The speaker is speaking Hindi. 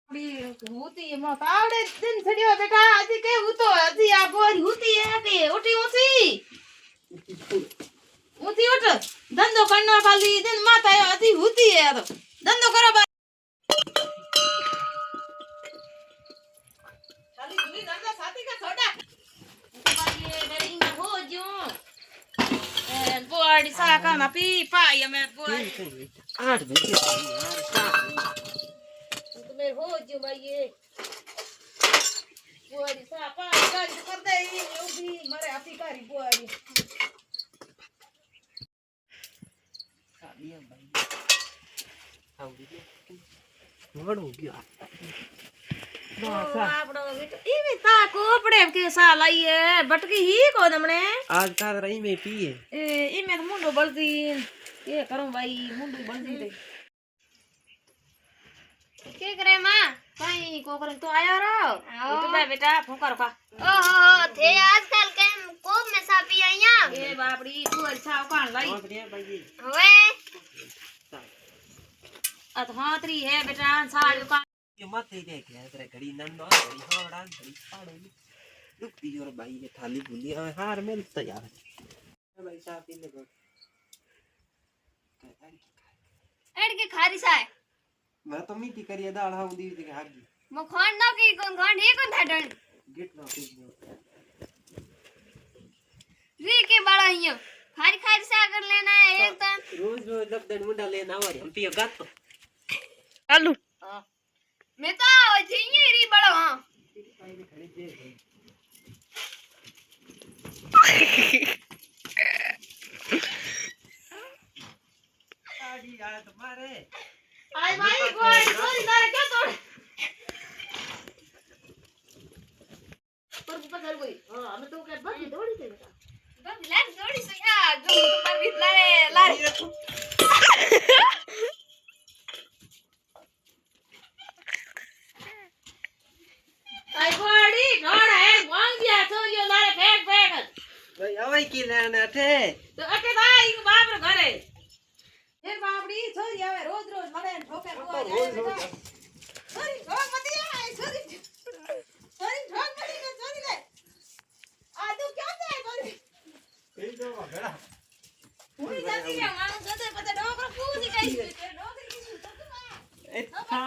होती है मत आवड़े दिन छड़ियो बेटा अजी के उतो अजी आ बोरी होती है के उठी ऊंची उठ धंधो करना खाली दिन माता अजी होती है तो धंधो करो खाली दुई धंधा साथी का छोड़ा तो ये मेरी में हो जो बोरी साका ना पी पाई मैं बोरी 8 बजे यार तो मेरे हो जो भाई ये बोरी साका गाड़ी कर दे ये भी मारे आपी कारी बोरी साबिया भाई आवड़ी मोड़ हो गया आपड़ो बेटा इवे ता कोपड़े के साल आई है बटकी ही को दमने आज का रही में पी है ए इमे मुंडो बलदी ये करूं भाई मुंडो बलदी दे के करे मां भाई को करे तो आया रो तो बे बेटा फुकर का ओहो थे आजकल के को में सापी आइया ए बापड़ी तू अच्छा कान लाई बढ़िया भाई ओए अत हाथरी है बेटा साल का ये मत ही देख ले तेरे घड़ी नंदो घड़ी होड़ा घड़ी पाड़ो दुखती और भाई ये थाली भूली हार में तैयार भाई साहब पी ले गो एड के खारी सा है मैं तो मीठी करिए दाल हाउंदी के हागी मो खोन दो की कोन खोन ही कोन थाडन गेट ना पी री के बड़ा हियो खारी खारी सा कर लेना है एक तो रोज रोज जब दिन मुंडा लेना और हम पियो गात तो आलू हां मैं तो जिनी री बड़ा हां खड़ी दे आड़ी आया तुम्हारे आई भाई कोई कोई तारे क्या तोड़ पर ऊपर कर कोई हां हमें तो क्या बड़ी दौड़ी थे बेटा बस लाग जोड़ी से आ गो पर भी लारे आई बड़ी घोड़ है वांग दिया तो यो लारे फेंक फेंक भाई आवई की लेना थे तो अटे भाई बाप रे घरे फिर बापड़ी छोरी आवे रोज रोज मरे ठोके हुआ जाए बेटा छोरी ठोक मत आए छोरी छोरी ठोक मत के छोरी ले आ तू क्या दे छोरी ए जो घड़ा पूरी जाती है मानो जदे पता डोकर पूरी कई डोकर की तो ए था